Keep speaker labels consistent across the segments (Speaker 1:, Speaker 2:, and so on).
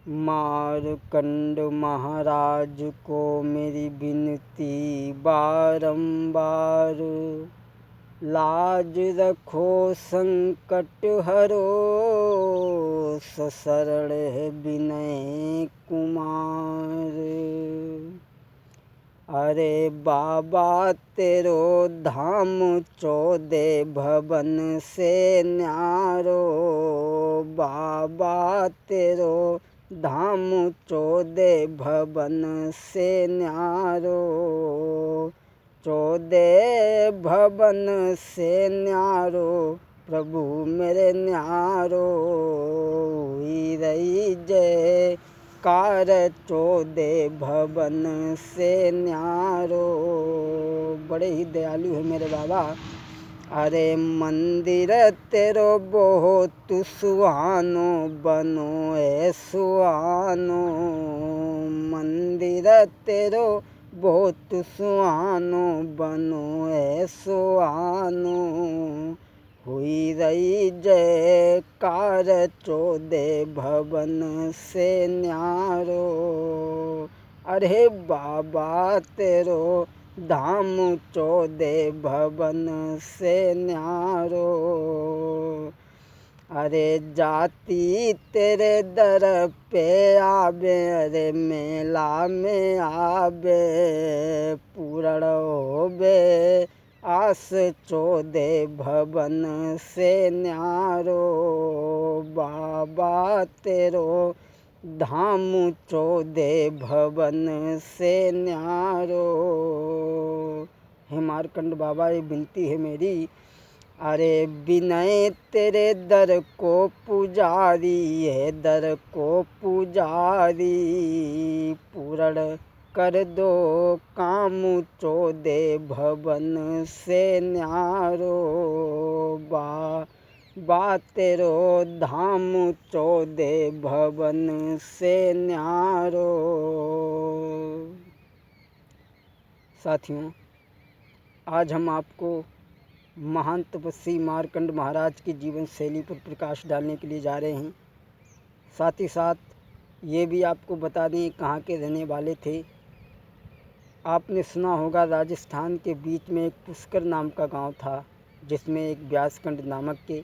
Speaker 1: मारकंड महाराज को मेरी विनती बारंबार, लाज रखो संकट हरो, सशरण विनय कुमार। अरे बाबा तेरो धाम 14 भवन से न्यारो, बाबा तेरो धाम 14 भवन से न्यारो, 14 भवन से न्यारो, प्रभु मेरे न्यारो। हुई रही जय कार 14 भवन से न्यारो। बड़े ही दयालु है मेरे बाबा। अरे मंदिर तेरो बहुत सुहानो, बनो है सुहानो, मंदिर तेरो बहुत सुहानो, बनो है सुहानो। हुई रही जय कार 14 भवन से न्यारो। अरे बाबा तेरो धाम 14 भवन से न्यारो। अरे जाति तेरे दर पे आवे, अरे मेला में आवे, पूर्ण होवे आस 14 भवन से न्यारो। बाबा तेरो धाम 14 भवन से न्यारो। हे मारकंड बाबा, ये विनती है मेरी। अरे विनय तेरे दर को पुजारी है, दर को पुजारी, पूर्ण कर दो काम 14 भवन से न्यारो। बा तेरो धाम 14 भवन से न्यारो। साथियों, आज हम आपको महान तपस्वी मारकंड महाराज की जीवन शैली पर प्रकाश डालने के लिए जा रहे हैं। साथ ही साथ ये भी आपको बता दें कहाँ के रहने वाले थे। आपने सुना होगा राजस्थान के बीच में एक पुष्कर नाम का गांव था, जिसमें एक व्यासखंड नामक के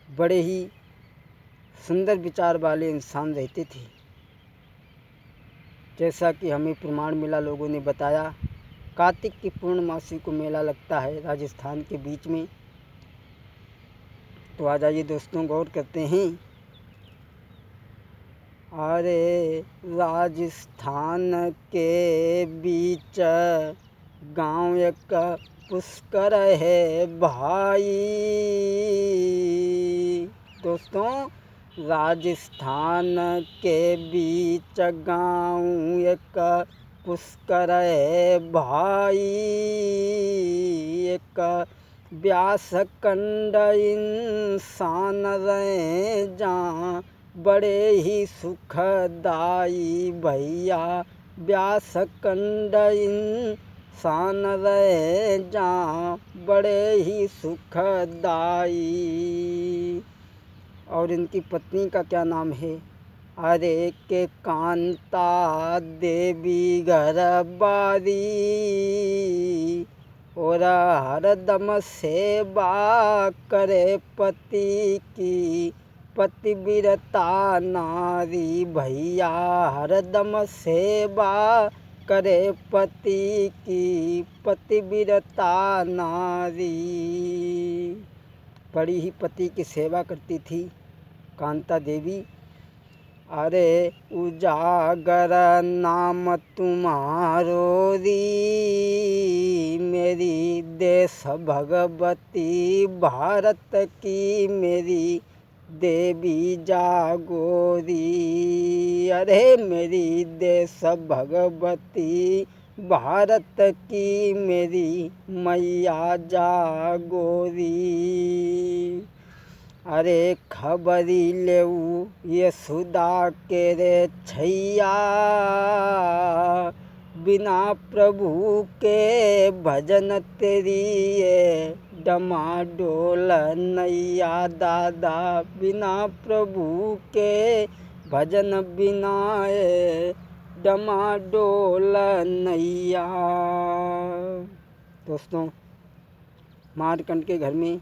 Speaker 1: बड़े ही सुंदर विचार वाले इंसान रहते थे। जैसा कि हमें प्रमाण मिला, लोगों ने बताया, कार्तिक की पूर्णमासी को मेला लगता है राजस्थान के बीच में। तो आ जाइए दोस्तों, गौर करते हैं। अरे राजस्थान के बीच गांव एक पुष्कर है भाई। दोस्तों, राजस्थान के बीच गांव एक पुष्कर है भाई, एक व्यासखंड इंसान रहे जहाँ बड़े ही सुखदाई भैया, व्यासखंड इंसान रहे जहाँ बड़े ही सुखदाई। और इनकी पत्नी का क्या नाम है? अरे के कांता देवी घर बारी, और हरदम सेवा करे पति की, पतिव्रता नारी भैया, हरदम सेवा करे पति की, पतिव्रता नारी। बड़ी ही पति की सेवा करती थी कांता देवी। अरे उजागर नाम तुम्हारो री, मेरी देश भगवती भारत की, मेरी देवी जागोरी। अरे मेरी देश भगवती भारत की, मेरी मैया जागोरी। अरे खबरी लेऊ यशोदा के रे छैया, बिना प्रभु के भजन तेरी ये डमाडोल नैया। दादा बिना प्रभु के भजन बिनाए डमाडोल नैया। दोस्तों, मारकंड के घर में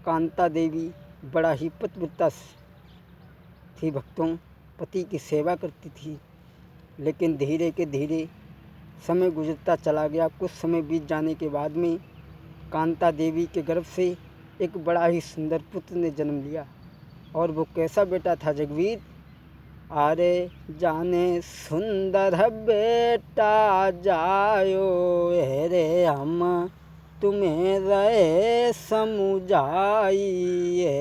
Speaker 1: कांता देवी बड़ा ही पतिव्रता थी भक्तों, पति की सेवा करती थी। लेकिन धीरे के धीरे समय गुजरता चला गया। कुछ समय बीत जाने के बाद में कांता देवी के गर्भ से एक बड़ा ही सुंदर पुत्र ने जन्म लिया। और वो कैसा बेटा था जगवीर? अरे जाने सुंदर बेटा जायो रे हम तुम्हें रहे समुझाई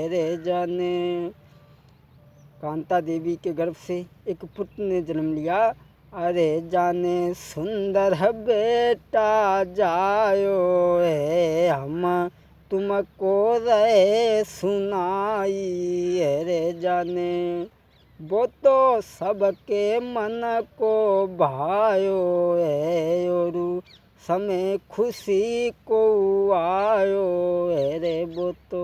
Speaker 1: रे जाने। कांता देवी के गर्भ से एक पुत्र ने जन्म लिया। अरे जाने सुंदर बेटा जायो है हम तुमको रहे सुनाई रे जाने। वो तो सबके मन को भायो है और समय खुशी को आयो है रे। वो तो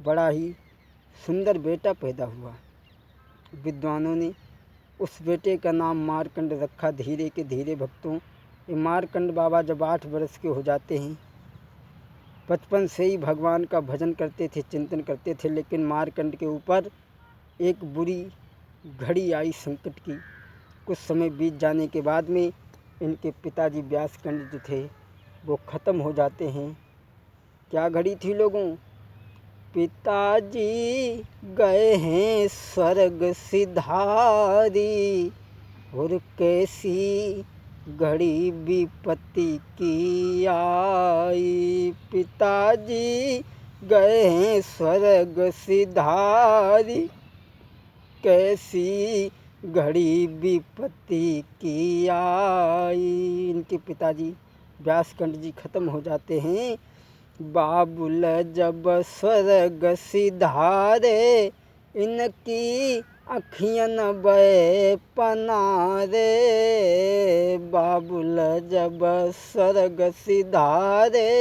Speaker 1: बड़ा ही सुंदर बेटा पैदा हुआ। विद्वानों ने उस बेटे का नाम मारकंड रखा। धीरे के धीरे भक्तों, ये मारकंड बाबा जब 8 वर्ष के हो जाते हैं, बचपन से ही भगवान का भजन करते थे, चिंतन करते थे। लेकिन मारकंड के ऊपर एक बुरी घड़ी आई संकट की। कुछ समय बीत जाने के बाद में इनके पिताजी व्यासकंड जो थे वो ख़त्म हो जाते हैं। क्या घड़ी थी लोगों? पिताजी गए हैं स्वर्ग सिधारी और कैसी घड़ी विपत्ति की आई। पिताजी गए हैं स्वर्ग सिधारी कैसी घड़ी विपत्ति की आई। इनके पिताजी व्यासकंड जी खत्म हो जाते हैं। बाबुल जब स्वर्ग सिधारे इनकी अखियन बे पनारे। बाबुल जब स्वर्ग सिधारे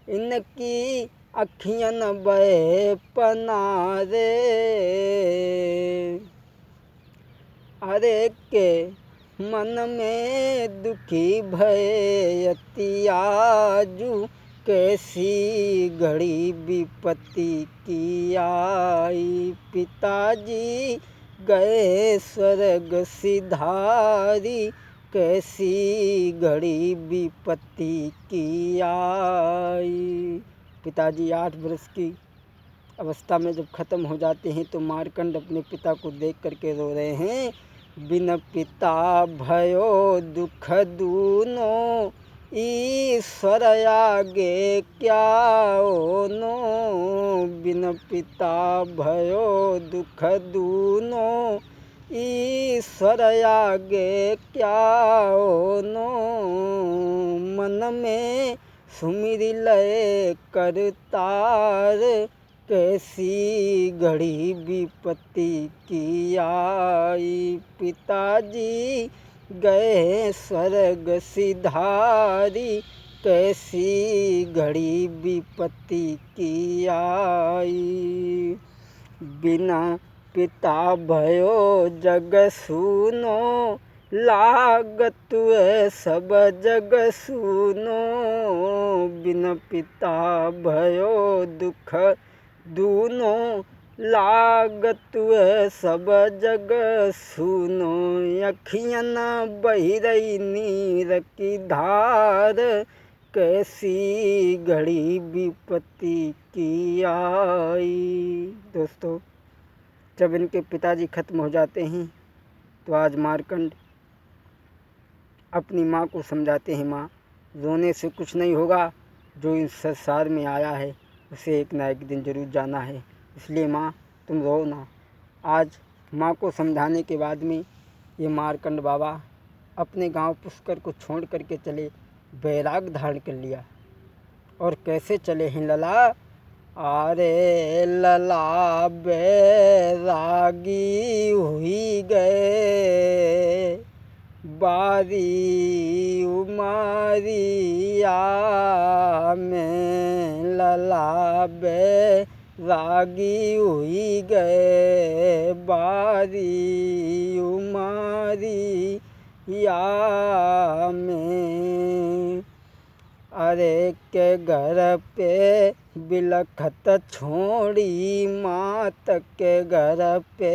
Speaker 1: इनकी अखियन बे पनारे। अरे के मन में दुखी भय अतियाजू कैसी घड़ी विपत्ति की आई। पिताजी गए स्वर्ग सिधारी कैसी घड़ी विपत्ति की आई। पिताजी 8 वर्ष की अवस्था में जब ख़त्म हो जाते हैं तो मारकंड अपने पिता को देख करके रो रहे हैं। बिन पिता भयो दुख दूनो ईश्वर आगे क्या ओनो। बिन पिता भयो दुख दूनो ईश्वर आगे क्या ओनो। मन में सुमिर लय करतार कैसी घड़ी विपत्ति की आई। पिताजी गए स्वर्ग सिधारी कैसी घड़ी विपत्ति की आई। बिना पिता भयो जग सुनो लागत सब जग सुनो। बिन पिता भयो दुख दूनो लागत सब जग सुनो। अखियन बही रही नीर की धार कैसी घड़ी विपत्ति की आई। दोस्तों, जब इनके पिताजी खत्म हो जाते हैं तो आज मारकंड अपनी माँ को समझाते हैं, माँ रोने से कुछ नहीं होगा, जो इस संसार में आया है उसे एक ना एक दिन ज़रूर जाना है, इसलिए माँ तुम रो ना। आज माँ को समझाने के बाद में ये मारकंड बाबा अपने गांव पुष्कर को छोड़ करके चले, बैराग धारण कर लिया। और कैसे चले हैं लला? अरे लला बैरागी हुई गए बारी उमरिया में। लला बैरागी रागी हुई गए बारी उमारी या में। अरे के घर पे बिलखत छोड़ी मात के घर पे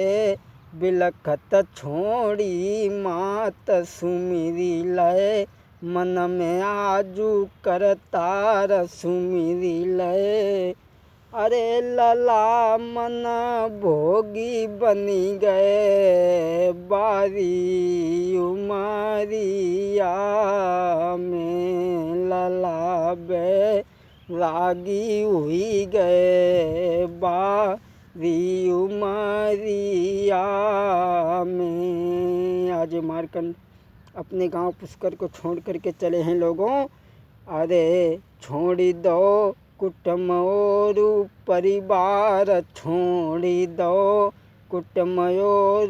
Speaker 1: बिलखत छोड़ी मात सुमिरी लय मन में आजू करतार सुमिरी लय। अरे लला मन भोगी बनी गए बारी उमरिया में। लला बे रागी हुई गए बारी उमरिया में। आज मार्कंड अपने गांव पुष्कर को छोड़ करके चले हैं लोगों। अरे छोड़ी दो कुटुंब और परिवार, छोड़ी दो कुटुंब और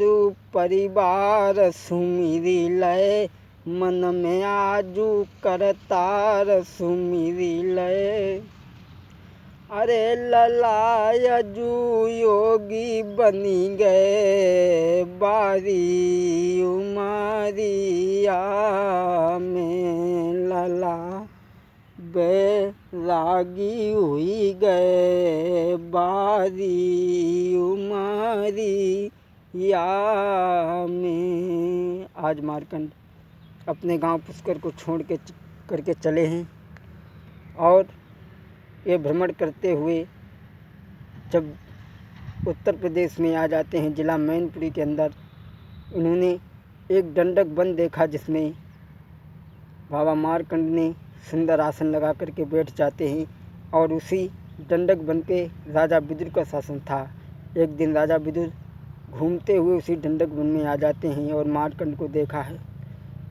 Speaker 1: परिवार सुमिरी लय मन में आजू करतार सुमिरी लय। अरे ललायजू योगी बनी गए बारी उमरिया में। लला बैरागी हुई गए बारी उमरिया में। आज मार्कंड अपने गांव पुष्कर को छोड़ के करके चले हैं और ये भ्रमण करते हुए जब उत्तर प्रदेश में आ जाते हैं ज़िला मैनपुरी के अंदर, इन्होंने एक दंडक वन देखा जिसमें बाबा मार्कंड ने सुंदर आसन लगा करके बैठ जाते हैं और उसी दंडक वन पे राजा विदुर का शासन था। एक दिन राजा विदुर घूमते हुए उसी दंडक वन में आ जाते हैं और मार्कंड को देखा है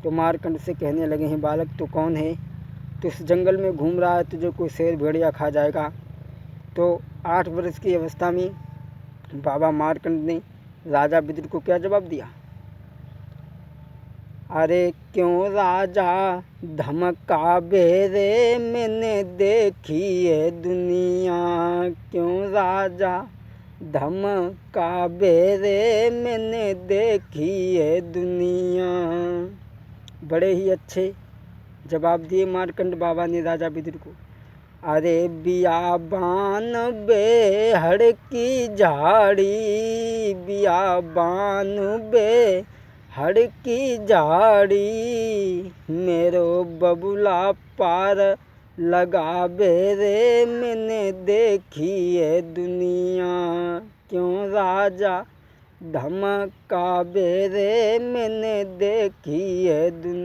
Speaker 1: तो मार्कंड से कहने लगे हैं, बालक तो कौन है, तो इस जंगल में घूम रहा है, तुझे कोई शेर भेड़िया खा जाएगा। तो 8 वर्ष की अवस्था में बाबा मार्कंड ने राजा विदुर को क्या जवाब दिया? अरे क्यों राजा धमका बेरे मैंने देखी है दुनिया, क्यों राजा धमका बेरे मैंने देखी है दुनिया। बड़े ही अच्छे जवाब दिए मार्कंड बाबा ने राजा विदुर को। अरे बियाबान बेहड़ की झाड़ी, बियाबान बेहड़ की झाड़ी, मेरो बबुला पार लगा बेरे मैंने देखी है दुनिया, क्यों राजा धमका बेरे मैंने देखी है दुनिया।